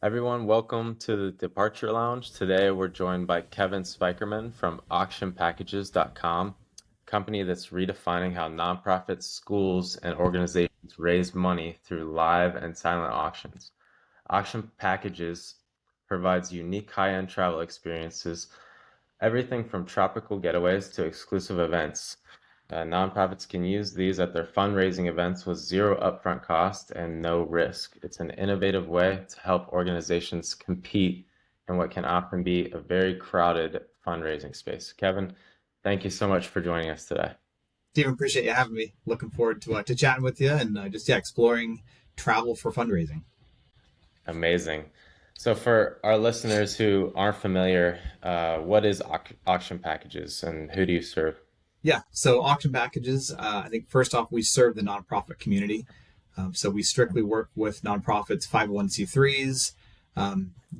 Everyone, welcome to the Departure Lounge. Today we're joined by Kevin Spykerman from auctionpackages.com, a company that's redefining how nonprofits, schools, and organizations raise money through live and silent auctions. Auction Packages provides unique high-end travel experiences, everything from tropical getaways to exclusive events. Nonprofits can use these at their fundraising events with zero upfront cost and no risk. It's an innovative way to help organizations compete in what can often be a very crowded fundraising space. Kevin, thank you so much for joining us today. Stephen, appreciate you having me. Looking forward to chatting with you and exploring travel for fundraising. Amazing. So, for our listeners who aren't familiar, what is auction packages and who do you serve? Yeah, so auction packages. I think first off, we serve the nonprofit community. So we strictly work with nonprofits, 501c3s.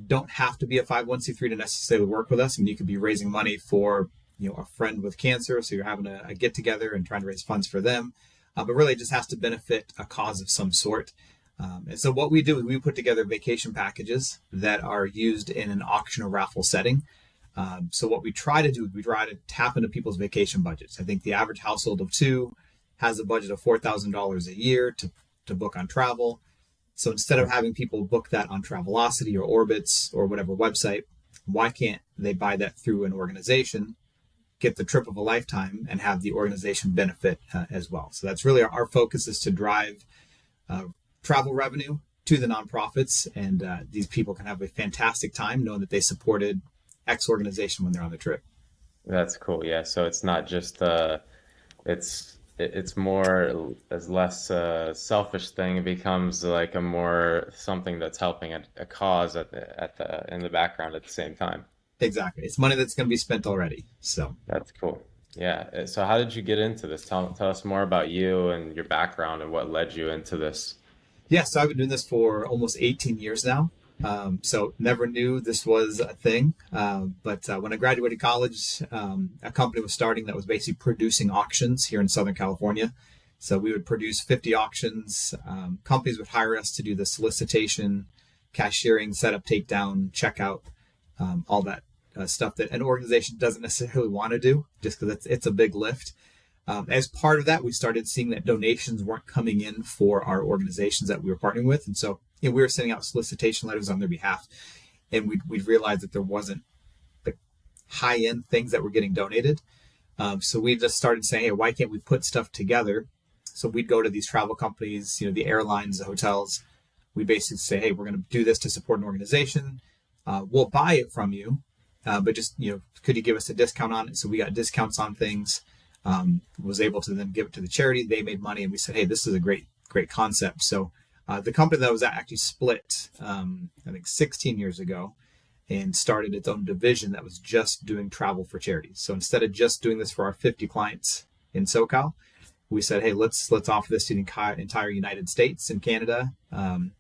Don't have to be a 501c3 to necessarily work with us. I mean, you could be raising money for a friend with cancer, so you're having a get together and trying to raise funds for them. But really, it just has to benefit a cause of some sort. And so what we do is we put together vacation packages that are used in an auction or raffle setting. So what we try to do is we try to tap into people's vacation budgets. I think the average household of two has a budget of $4,000 a year to book on travel. So instead of having people book that on Travelocity or Orbitz or whatever website, why can't they buy that through an organization, get the trip of a lifetime, and have the organization benefit as well? So that's really our focus, is to drive travel revenue to the nonprofits, and these people can have a fantastic time knowing that they supported X organization when they're on the trip. That's cool. Yeah. So it's not just it's more as less selfish thing. It becomes like a more something that's helping a cause at the in the background at the same time. Exactly. It's money that's going to be spent already. So That's cool. Yeah. So how did you get into this? Tell us more about you and your background and what led you into this. yeah, so I've been doing this for almost 18 years now. So never knew this was a thing. But when I graduated college, a company was starting that was basically producing auctions here in Southern California. So we would produce 50 auctions. Companies would hire us to do the solicitation, cashiering, setup, takedown, checkout, all that stuff that an organization doesn't necessarily want to do, just because it's a big lift. As part of that, we started seeing that donations weren't coming in for our organizations that we were partnering with. And so we were sending out solicitation letters on their behalf. And we'd realized that there wasn't the high-end things that were getting donated. So we just started saying, hey, why can't we put stuff together? So we'd go to these travel companies, the airlines, the hotels. We basically say, hey, we're going to do this to support an organization. We'll buy it from you, but just, could you give us a discount on it? So we got discounts on things. Was able to then give it to the charity. They made money, and we said, hey, this is a great concept. So the company that was actually split, I think 16 years ago, and started its own division that was just doing travel for charities. So instead of just doing this for our 50 clients in SoCal, we said, hey, let's offer this to the entire United States and Canada. And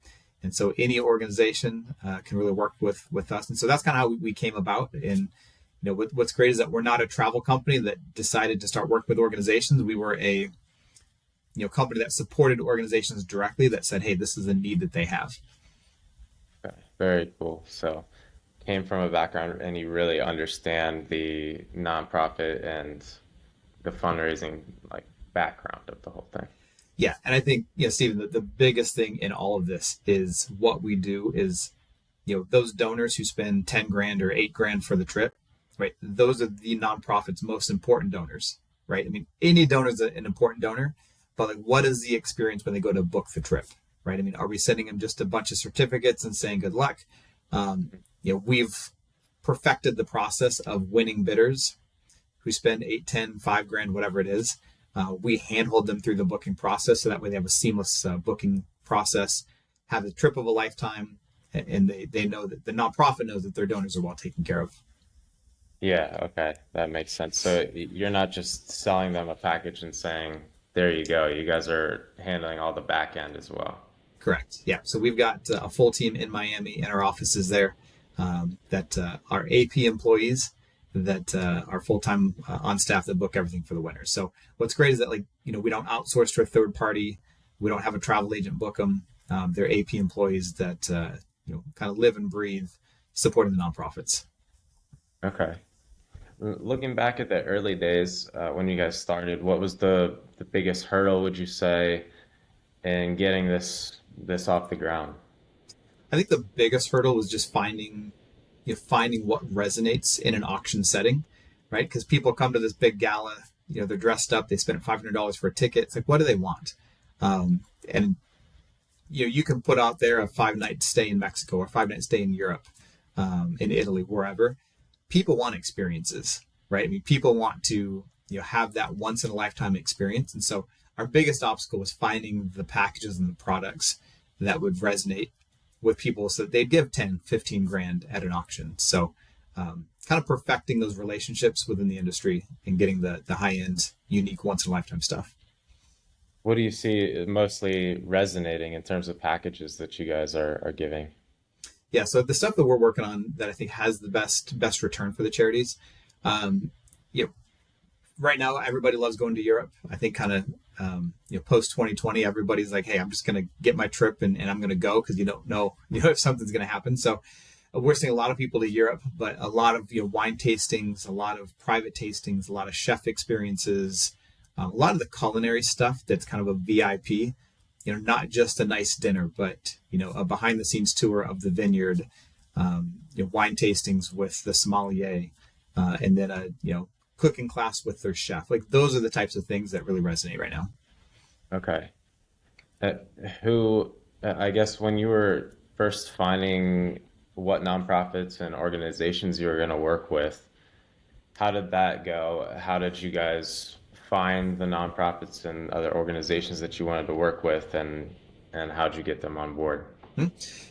so any organization can really work with us. And so that's kind of how we came about. And what's great is that we're not a travel company that decided to start working with organizations. We were a company that supported organizations directly, that said, hey, this is a need that they have. Okay, very cool. So came from a background and you really understand the nonprofit and the fundraising like background of the whole thing. Yeah. And I think, Stephen, the biggest thing in all of this is what we do is, those donors who spend 10 grand or 8 grand for the trip, right? Those are the nonprofit's most important donors, right? I mean, any donor is an important donor, but like, what is the experience when they go to book the trip, right? I mean, are we sending them just a bunch of certificates and saying good luck? We've perfected the process of winning bidders who spend 8, 10, 5 grand, whatever it is. We handhold them through the booking process, so that way they have a seamless booking process, have the trip of a lifetime, and they know that the nonprofit knows that their donors are well taken care of. Yeah, okay, that makes sense. So you're not just selling them a package and saying, there you go. You guys are handling all the back end as well. Correct. Yeah. So we've got a full team in Miami and our offices there, that are AP employees that are full time on staff that book everything for the winners. So what's great is that we don't outsource to a third party. We don't have a travel agent book them. They're AP employees that kind of live and breathe supporting the nonprofits. Okay. Looking back at the early days when you guys started, what was the biggest hurdle, would you say, in getting this off the ground? I think the biggest hurdle was just finding what resonates in an auction setting, right? Because people come to this big gala, they're dressed up, they spent $500 for a ticket. It's like, what do they want? And you can put out there a 5 night stay in Mexico or 5 night stay in Europe, in Italy, wherever. People want experiences, right? I mean, people want to have that once in a lifetime experience, and so our biggest obstacle was finding the packages and the products that would resonate with people so that they'd give 10, 15 grand at an auction. So kind of perfecting those relationships within the industry and getting the high end, unique, once in a lifetime stuff. What do you see mostly resonating in terms of packages that you guys are giving? Yeah, so the stuff that we're working on that I think has the best return for the charities, um, you know, right now everybody loves going to Europe. I think kind of post 2020, everybody's like, hey, I'm just going to get my trip and I'm going to go because you don't know if something's going to happen. So we're seeing a lot of people to Europe, but a lot of wine tastings, a lot of private tastings, a lot of chef experiences, a lot of the culinary stuff that's kind of a VIP. Not just a nice dinner, but a behind the scenes tour of the vineyard, wine tastings with the sommelier, and then a cooking class with their chef. Like those are the types of things that really resonate right now. Okay. Uh, who, I guess when you were first finding what nonprofits and organizations you were going to work with, how did that go? How did you guys find the nonprofits and other organizations that you wanted to work with, and how'd you get them on board? Hmm?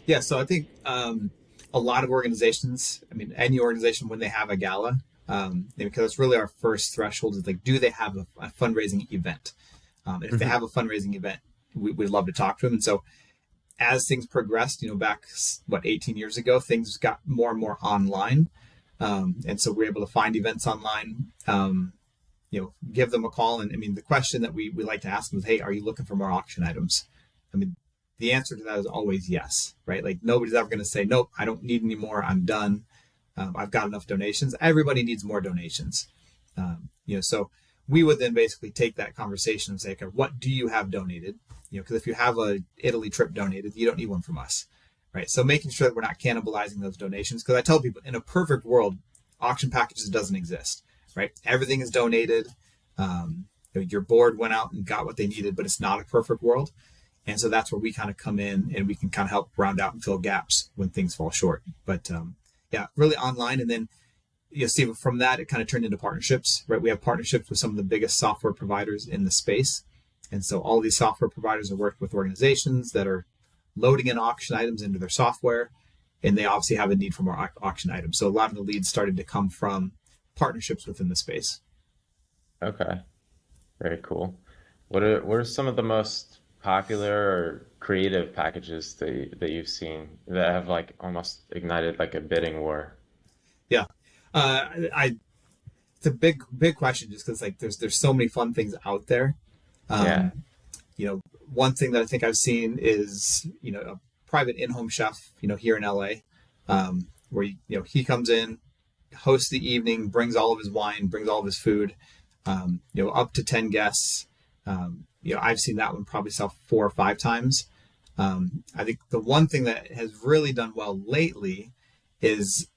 Yeah, so I think a lot of organizations, I mean, any organization when they have a gala, because it's really our first threshold is like, do they have a fundraising event? And if they Hmm. have a fundraising event, we'd love to talk to them. And so as things progressed, back 18 years ago, things got more and more online, and so we're able to find events online. Give them a call, and I mean, the question that we like to ask them is, hey, are you looking for more auction items? I mean, the answer to that is always yes, right? Like nobody's ever going to say, nope, I don't need any more. I'm done. I've got enough donations. Everybody needs more donations. So we would then basically take that conversation and say, okay, what do you have donated? Because if you have a Italy trip donated, you don't need one from us, right? So making sure that we're not cannibalizing those donations. Because I tell people, in a perfect world, auction packages doesn't exist, right? Everything is donated. Your board went out and got what they needed, but it's not a perfect world. And so that's where we kind of come in and we can kind of help round out and fill gaps when things fall short. But yeah, really online. And then see from that, it kind of turned into partnerships, right? We have partnerships with some of the biggest software providers in the space. And so all these software providers are working with organizations that are loading in auction items into their software. And they obviously have a need for more auction items. So a lot of the leads started to come from partnerships within the space. Okay, very cool. What are some of the most popular or creative packages that you've seen that have like almost ignited like a bidding war? Yeah. I It's a big question just because like there's so many fun things out there. Yeah. Um, One thing that I think I've seen is a private in-home chef here in LA, where he comes in, hosts the evening, brings all of his wine, brings all of his food, up to 10 guests. I've seen that one probably sell 4 or 5 times. I think the one thing that has really done well lately is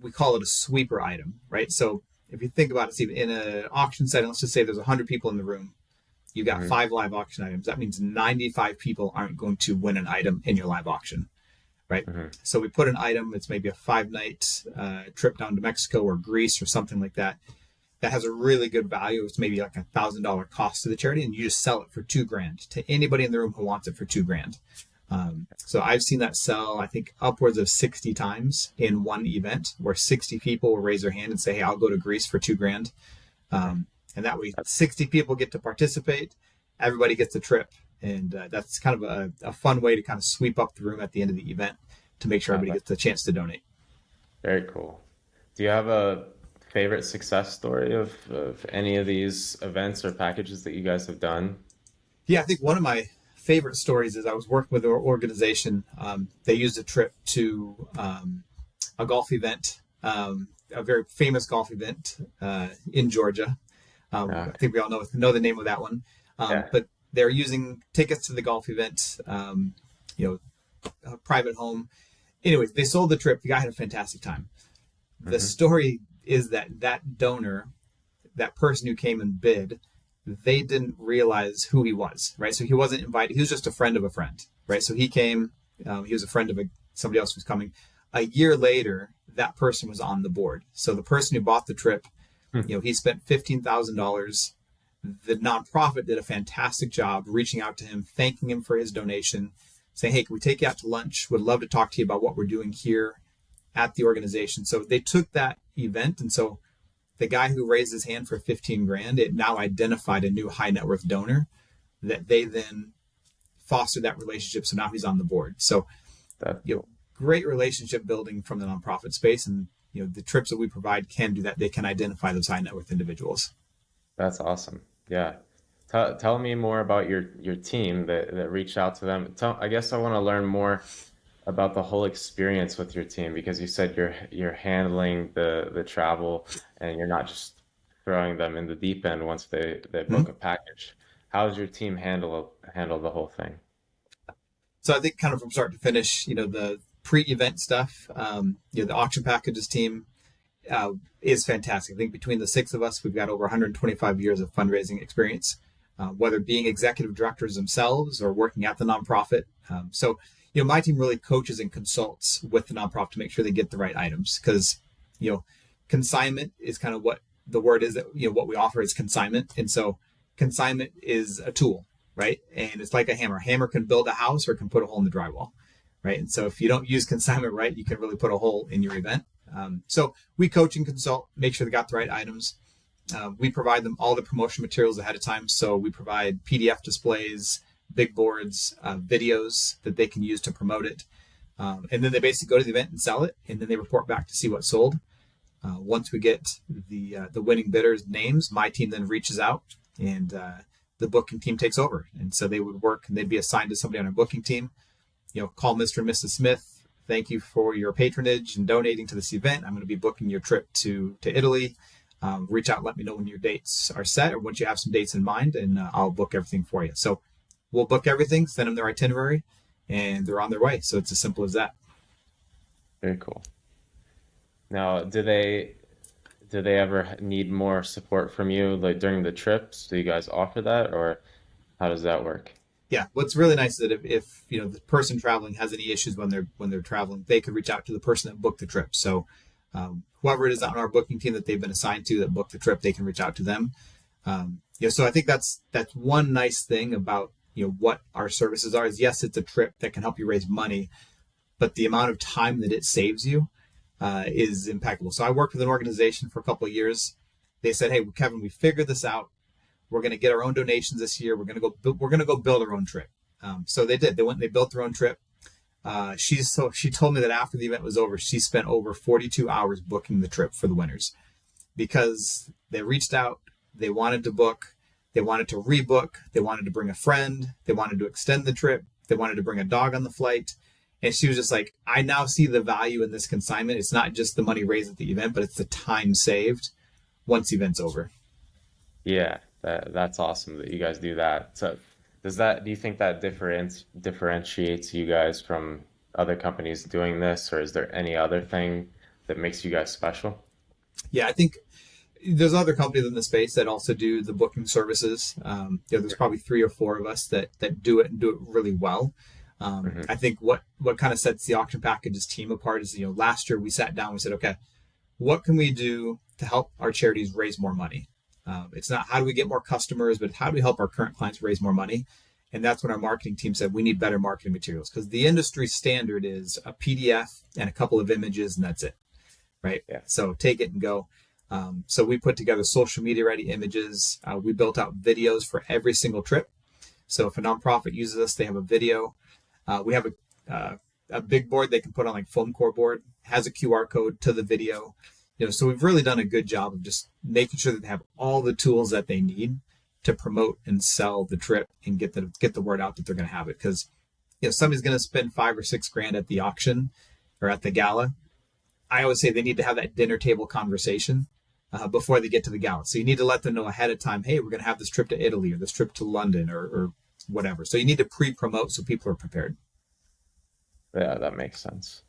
we call it a sweeper item, right? So if you think about it, Steve, in an auction setting, let's just say there's 100 people in the room. You got Hmm. 5 live auction items. That means 95 people aren't going to win an item in your live auction, right? Hmm. So we put an item, it's maybe a 5 night trip down to Mexico or Greece or something like that. That has a really good value. It's maybe like $1,000 cost to the charity, and you just sell it for 2 grand to anybody in the room who wants it for 2 grand. So I've seen that sell, I think, upwards of 60 times in one event, where 60 people will raise their hand and say, "Hey, I'll go to Greece for 2 grand." And that way, 60 people get to participate. Everybody gets a trip, and that's kind of a fun way to kind of sweep up the room at the end of the event to make sure Oh, everybody gets the chance to donate. very cool. Do you have a favorite success story of any of these events or packages that you guys have done? Yeah, I think one of my favorite stories is I was working with an organization. They used a trip to a golf event, a very famous golf event in Georgia. I Okay. think we all know the name of that one. Yeah. But they're using tickets to the golf event, you know, a private home. Anyways, they sold the trip. The guy had a fantastic time. The Hmm. story is that that donor, that person who came and bid, they didn't realize who he was, right? So he wasn't invited. He was just a friend of a friend, right? So he came. He was a friend of somebody else who was coming. A year later, that person was on the board. So the person who bought the trip, he spent $15,000. The nonprofit did a fantastic job reaching out to him, thanking him for his donation, saying, "Hey, can we take you out to lunch? Would love to talk to you about what we're doing here at the organization." So they took that event, and so the guy who raised his hand for 15 grand, it now identified a new high net worth donor that they then fostered that relationship. So now he's on the board. So, That great relationship building from the nonprofit space. And, the trips that we provide can do that. They can identify those high net worth individuals. that's awesome. Yeah. Tell me more about your team that reached out to them. I guess I want to learn more about the whole experience with your team because you said you're handling the travel and you're not just throwing them in the deep end once they Mm-hmm. book a package. How does your team handle the whole thing? So I think kind of from start to finish, the pre-event stuff, the auction packages team is fantastic. I think between the six of us, we've got over 125 years of fundraising experience, whether being executive directors themselves or working at the nonprofit. So, my team really coaches and consults with the nonprofit to make sure they get the right items because, consignment is kind of what the word is that, what we offer is consignment. And so consignment is a tool, right? And it's like a hammer. A hammer can build a house or it can put a hole in the drywall, right? And so if you don't use consignment right, you can really put a hole in your event. So we coach and consult, make sure they got the right items. We provide them all the promotion materials ahead of time. So we provide PDF displays, big boards, videos that they can use to promote it. And then they basically go to the event and sell it. And then they report back to see what sold. Once we get the winning bidders' names, my team then reaches out and the booking team takes over. And so they would work and they'd be assigned to somebody on our booking team. Call Mr. and Mrs. Smith. Thank you for your patronage and donating to this event. I'm going to be booking your trip to Italy. Reach out, let me know when your dates are set or once you have some dates in mind, and I'll book everything for you. So we'll book everything, send them their itinerary, and they're on their way. So it's as simple as that. Very cool. Now, do they ever need more support from you like during the trips? Do you guys offer that or how does that work? Yeah, what's really nice is that if the person traveling has any issues when they're traveling, they could reach out to the person that booked the trip. So whoever it is on our booking team that they've been assigned to that booked the trip, they can reach out to them. So I think that's one nice thing about what our services are is yes, it's a trip that can help you raise money, but the amount of time that it saves you is impeccable. So I worked with an organization for a couple of years. They said, "Hey, Kevin, we figured this out. We're going to get our own donations this year. We're going to go build our own trip." So they did. They went and they built their own trip. She told me that after the event was over, she spent over 42 hours booking the trip for the winners because they reached out, they wanted to book, they wanted to rebook, they wanted to bring a friend, they wanted to extend the trip, they wanted to bring a dog on the flight. And she was just like, "I now see the value in this consignment. It's not just the money raised at the event, but it's the time saved once the event's over." Yeah, that's awesome that you guys do that. So do you think that differentiates you guys from other companies doing this, or is there any other thing that makes you guys special? Yeah, I think there's other companies in the space that also do the booking services. There's probably three or four of us that do it and do it really well. Hmm. I think what kind of sets the auction packages team apart is last year we sat down and we said, okay, what can we do to help our charities raise more money? It's not how do we get more customers, but how do we help our current clients raise more money? And that's when our marketing team said we need better marketing materials because the industry standard is a PDF and a couple of images and that's it, right? Yeah. So take it and go. So we put together social media ready images. We built out videos for every single trip. So if a nonprofit uses us, they have a video. We have a big board they can put on like foam core board, has a QR code to the video. So we've really done a good job of just making sure that they have all the tools that they need to promote and sell the trip and get the word out that they're going to have it. Because somebody's going to spend 5 or 6 grand at the auction or at the gala. I always say they need to have that dinner table conversation before they get to the gala. So you need to let them know ahead of time, hey, we're going to have this trip to Italy or this trip to London or whatever. So you need to pre-promote so people are prepared. Yeah, that makes sense.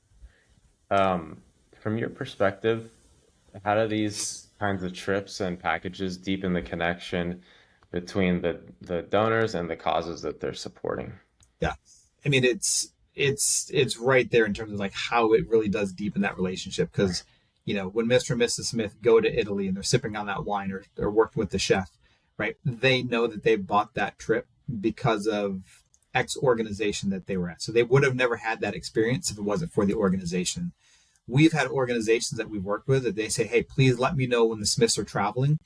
From your perspective, how do these kinds of trips and packages deepen the connection between the donors and the causes that they're supporting? Yeah. I mean, it's right there in terms of like how it really does deepen that relationship. Because, when Mr. and Mrs. Smith go to Italy and they're sipping on that wine or working with the chef, right? They know that they bought that trip because of X organization that they were at. So they would have never had that experience if it wasn't for the organization. We've had organizations that we've worked with that they say, hey, please let me know when the Smiths are traveling.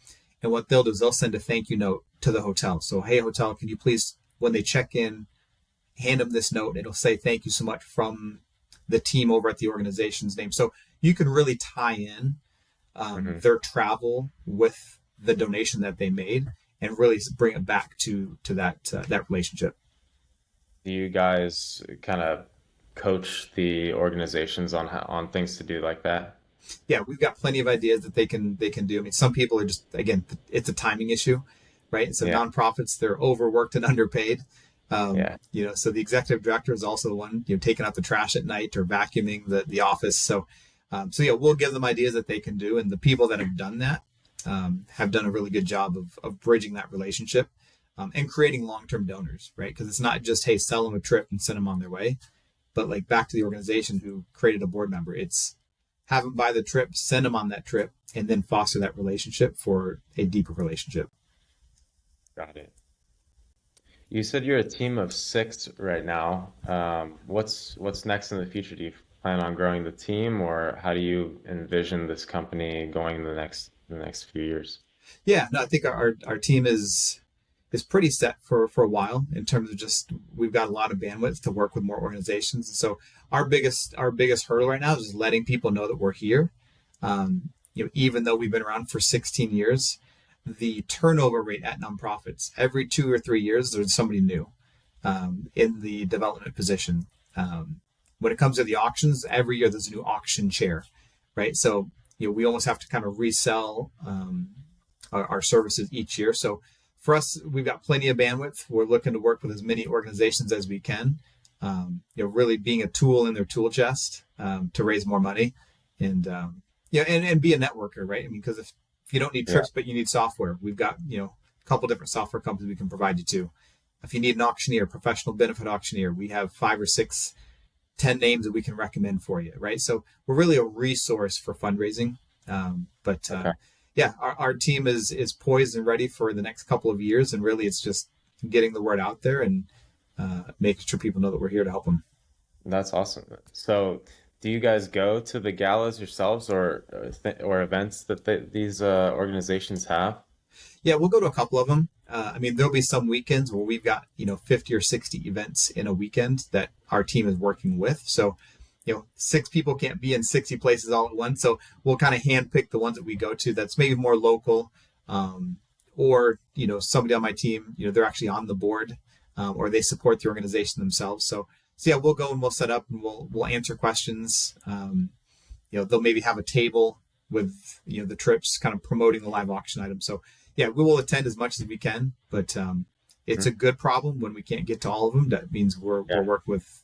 And what they'll do is they'll send a thank you note to the hotel. So, hey, hotel, can you please, when they check in, hand them this note. It'll say thank you so much from the team over at the organization's name. So you can really tie in their travel with the donation that they made and really bring it back to that relationship. Do you guys kind of coach the organizations on things to do like that? Yeah, we've got plenty of ideas that they can do. I mean, some people are just, again, it's a timing issue, right? So Yeah, nonprofits, they're overworked and underpaid. yeah. So the executive director is also the one, taking out the trash at night or vacuuming the office. So yeah, we'll give them ideas that they can do. And the people that have done that have done a really good job of bridging that relationship and creating long-term donors, right? Because it's not just, hey, sell them a trip and send them on their way, but like back to the organization who created a board member. It's have them buy the trip, send them on that trip, and then foster that relationship for a deeper relationship. Got it. You said you're a team of six right now. What's next in the future? Do you plan on growing the team, or how do you envision this company going in the next few years? Yeah, no, I think our team is pretty set for a while in terms of just we've got a lot of bandwidth to work with more organizations. And so our biggest hurdle right now is just letting people know that we're here. Even though we've been around for 16 years, the turnover rate at nonprofits every 2 or 3 years there's somebody new in the development position. When it comes to the auctions, every year there's a new auction chair, right? So we almost have to kind of resell our services each year. So for us, we've got plenty of bandwidth. We're looking to work with as many organizations as we can. Really being a tool in their tool chest to raise more money, and and be a networker, right? I mean, because if you don't need Yeah. trips, but you need software, we've got a couple different software companies we can provide you to. If you need an auctioneer, professional benefit auctioneer, we have 5 or 6, 10 names that we can recommend for you, right? So we're really a resource for fundraising. But Okay. yeah, our team is poised and ready for the next couple of years, and really it's just getting the word out there and making sure people know that we're here to help them. That's awesome. So, do you guys go to the galas yourselves or events that these organizations have? Yeah, we'll go to a couple of them. I mean, there'll be some weekends where we've got 50 or 60 events in a weekend that our team is working with. So 6 people can't be in 60 places all at once. So we'll kind of handpick the ones that we go to that's maybe more local, or somebody on my team, they're actually on the board, or they support the organization themselves. So yeah, we'll go and we'll set up and we'll answer questions. They'll maybe have a table with the trips, kind of promoting the live auction items. So yeah, we will attend as much as we can, but it's Mhm. a good problem when we can't get to all of them. That means we're Yeah. working with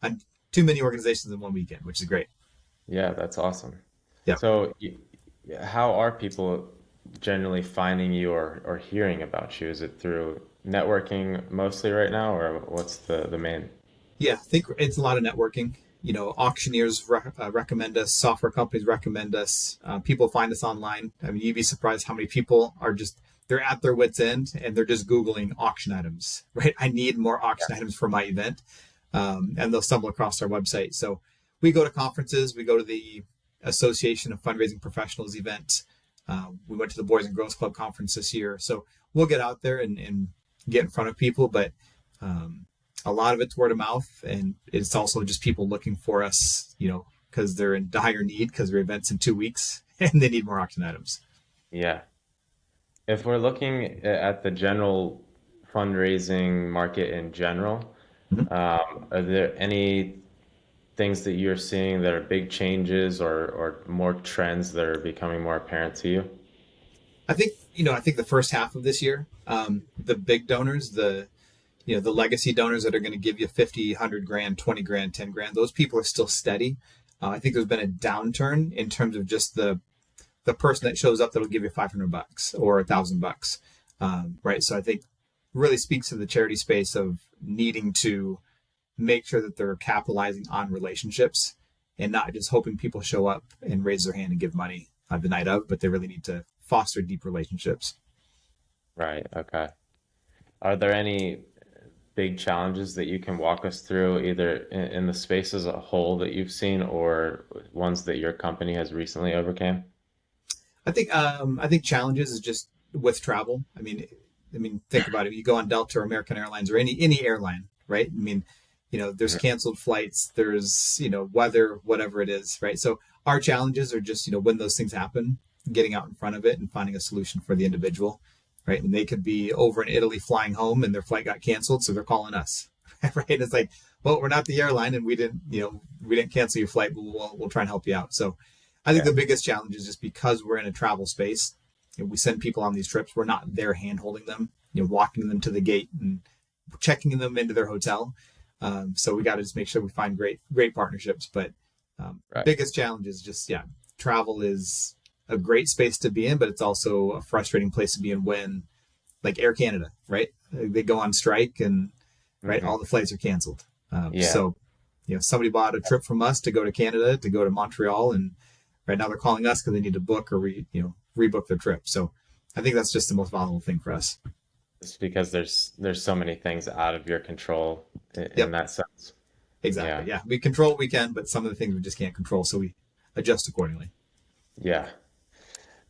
uh, too many organizations in one weekend, which is great. Yeah, that's awesome. Yeah. So, how are people generally finding you or hearing about you? Is it through networking mostly right now, or what's the main? Yeah, I think it's a lot of networking. Auctioneers recommend us, software companies recommend us, people find us online. I mean, you'd be surprised how many people are just, they're at their wits' end and they're just Googling auction items, right? I need more auction items for my event. And they'll stumble across our website. So we go to conferences, we go to the Association of Fundraising Professionals event. We went to the Boys and Girls Club conference this year. So we'll get out there and get in front of people, but a lot of it's word of mouth, and it's also just people looking for us, because they're in dire need because their event's in 2 weeks and they need more auction items. Yeah. if we're looking at the general fundraising market in general, Mhm. are there any things that you're seeing that are big changes or more trends that are becoming more apparent to you? I think the first half of this year, the big donors, the legacy donors that are going to give you 50, 100 grand, 20 grand, 10 grand, those people are still steady. I think there's been a downturn in terms of just the person that shows up that'll give you $500 or $1,000, right? So I think really speaks to the charity space of needing to make sure that they're capitalizing on relationships and not just hoping people show up and raise their hand and give money the night of, but they really need to foster deep relationships. Right. Okay. Are there any big challenges that you can walk us through, either in the space as a whole that you've seen or ones that your company has recently overcame? I think challenges is just with travel. I mean, think about it. You go on Delta or American Airlines or any airline, right? I mean, there's Mhm. canceled flights, there's weather, whatever it is, right? So our challenges are just when those things happen, getting out in front of it and finding a solution for the individual, right? And they could be over in Italy flying home and their flight got canceled, so they're calling us, right? It's like, well, we're not the airline and we didn't cancel your flight, but we'll try and help you out. So I think Yeah. the biggest challenge is just because we're in a travel space, we send people on these trips. We're not there hand holding them, walking them to the gate and checking them into their hotel. So we got to just make sure we find great partnerships. But Right. biggest challenge is just travel is a great space to be in, but it's also a frustrating place to be in when like Air Canada, right? They go on strike and right all Hmm. the flights are canceled. Yeah. So somebody bought a trip from us to go to Canada to go to Montreal, and right now they're calling us because they need to book or rebook their trip. So I think that's just the most volatile thing for us. It's because there's so many things out of your control in Yep, that sense. exactly. Yeah. Yeah, we control what we can, but some of the things we just can't control, so we adjust accordingly. Yeah.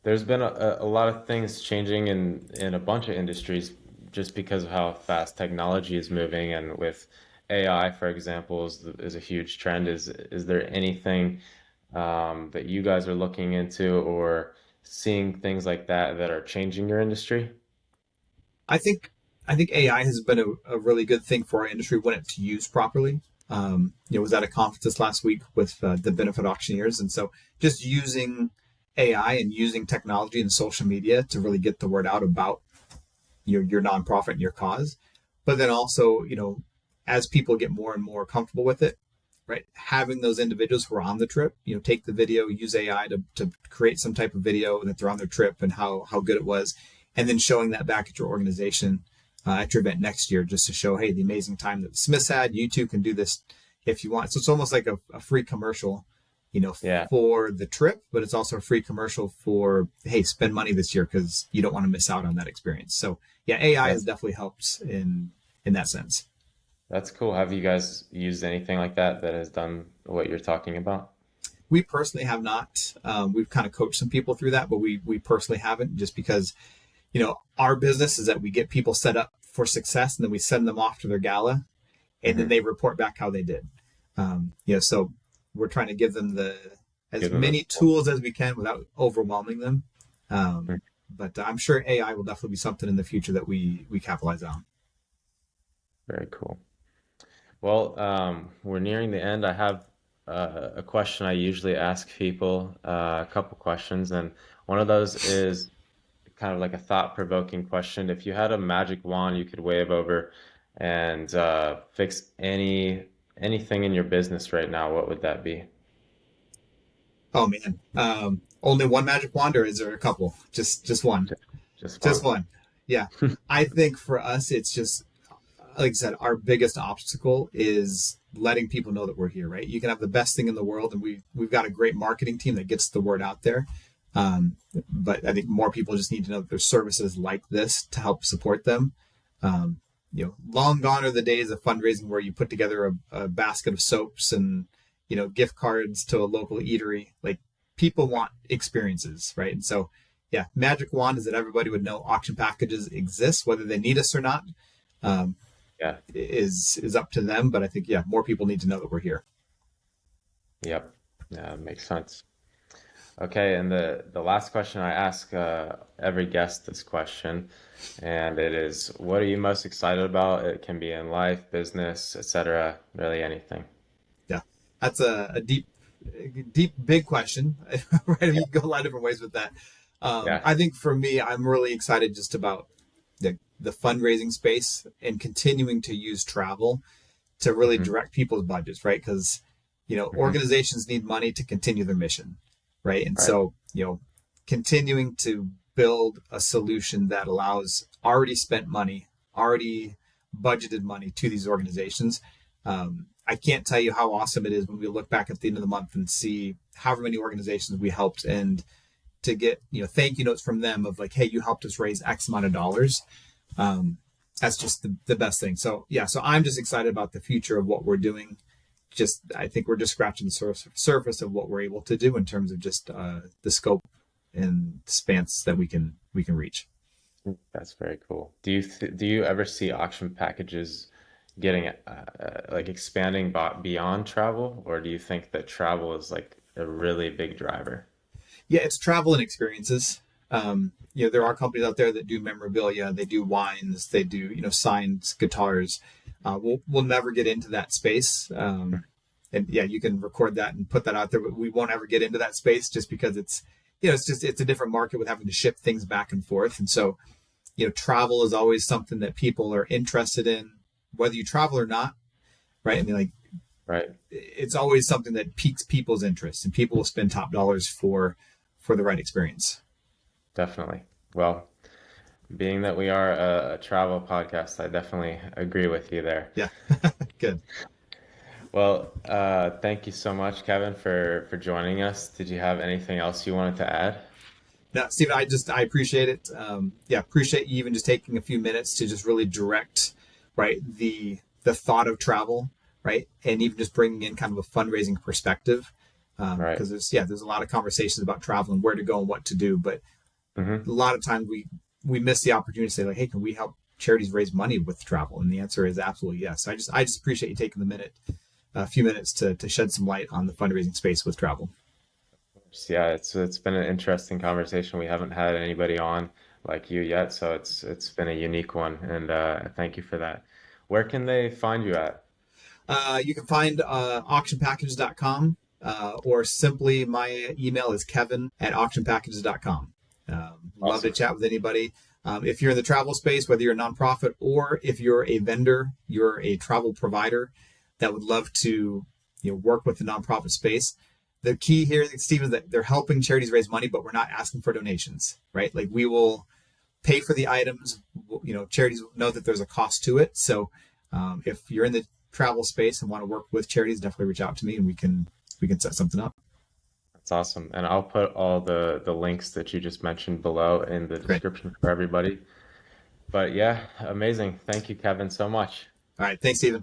There's been a lot of things changing in a bunch of industries just because of how fast technology is moving, and with AI, for example, is a huge trend. Is there anything that you guys are looking into or seeing things like that that are changing your industry? I think I think AI has been a really good thing for our industry when it's used properly. Was at a conference this last week with the benefit auctioneers, and so just using AI and using technology and social media to really get the word out about your nonprofit and your cause. But then also, as people get more and more comfortable with it, right, having those individuals who are on the trip, take the video, use AI to create some type of video that they're on their trip and how good it was, and then showing that back at your organization at your event next year, just to show, hey, the amazing time that the Smiths had. You too can do this if you want. So it's almost like a free commercial, Yeah, for the trip, but it's also a free commercial for, hey, spend money this year because you don't want to miss out on that experience. So yeah, AI has that's definitely helped in that sense. that's cool. Have you guys used anything like that that has done what you're talking about? We personally have not. We've kind of coached some people through that, but we personally haven't, just because our business is that we get people set up for success and then we send them off to their gala and then Hmm. they report back how they did. So we're trying to give them the as Give them the many support. tools as we can without overwhelming them. Mhm. But I'm sure AI will definitely be something in the future that we capitalize on. Very cool. Well, we're nearing the end. I have a question I usually ask people, a couple questions, and one of those is kind of like a thought-provoking question. If you had a magic wand you could wave over and fix anything in your business right now, what would that be? Oh man, only one magic wand, or is there a couple? Just one. Just, just Just one. one. Yeah, I think for us, it's just like I said, our biggest obstacle is letting people know that we're here, right? You can have the best thing in the world, and we've got a great marketing team that gets the word out there. But I think more people just need to know that there's services like this to help support them. Long gone are the days of fundraising where you put together a basket of soaps and gift cards to a local eatery. Like, people want experiences, right? And so, yeah, magic wand is that everybody would know auction packages exist, whether they need us or not. Um, Yeah. is up to them. But I think more people need to know that we're here. Yep. Yeah, that makes sense. Okay, and the last question I ask every guest this question, and it is, what are you most excited about? It can be in life, business, etc., really anything. Yeah, that's a deep, big question, right? You Yeah. can go a lot of different ways with that. Yeah. I think for me, I'm really excited just about the fundraising space and continuing to use travel to really Hmm. direct people's budgets, right? Because Hmm. organizations need money to continue their mission, right? And Right. so continuing to build a solution that allows already spent money, already budgeted money to these organizations. I can't tell you how awesome it is when we look back at the end of the month and see however many organizations we helped, and to get thank you notes from them of like, hey, you helped us raise X amount of dollars. um, that's just the best thing. So yeah, so I'm just excited about the future of what we're doing. Just I think we're just scratching the surface of what we're able to do in terms of just the scope and spans that we can reach. That's very cool. Do you ever see auction packages getting like expanding beyond travel, or do you think that travel is like a really big driver? Yeah, it's travel and experiences. There are companies out there that do memorabilia, they do wines, they do signs, guitars. We'll never get into that space. And yeah, you can record that and put that out there, but we won't ever get into that space just because it's a different market with having to ship things back and forth. And so travel is always something that people are interested in, whether you travel or not, right? I mean, like Right. it's always something that piques people's interest, and people will spend top dollars for the right experience. Definitely. Well, being that we are a travel podcast, I definitely agree with you there. Yeah, good. Well, thank you so much, Kevin, for joining us. Did you have anything else you wanted to add? Now, Stephen, I appreciate it. Yeah, appreciate you even just taking a few minutes to just really direct, right, the thought of travel, right, and even just bringing in kind of a fundraising perspective, Right. because there's a lot of conversations about travel and where to go and what to do, but Hmm. a lot of times we miss the opportunity to say like, hey, can we help charities raise money with travel? And the answer is absolutely yes. I just appreciate you taking a few minutes to shed some light on the fundraising space with travel. Yeah, it's been an interesting conversation. We haven't had anybody on like you yet, so it's been a unique one, and thank you for that. Where can they find you at? You can find auctionpackages.com, or simply my email is kevin@auctionpackages.com. Love to Awesome. chat with anybody. If you're in the travel space, whether you're a nonprofit or if you're a vendor, you're a travel provider that would love to work with the nonprofit space. The key here, Steve, is that they're helping charities raise money, but we're not asking for donations, right? Like we will pay for the items. Charities know that there's a cost to it. So if you're in the travel space and want to work with charities, definitely reach out to me and we can set something up. That's awesome. And I'll put all the links that you just mentioned below in the Great. description for everybody. But yeah, amazing. Thank you, Kevin, so much. All right. Thanks, Stephen.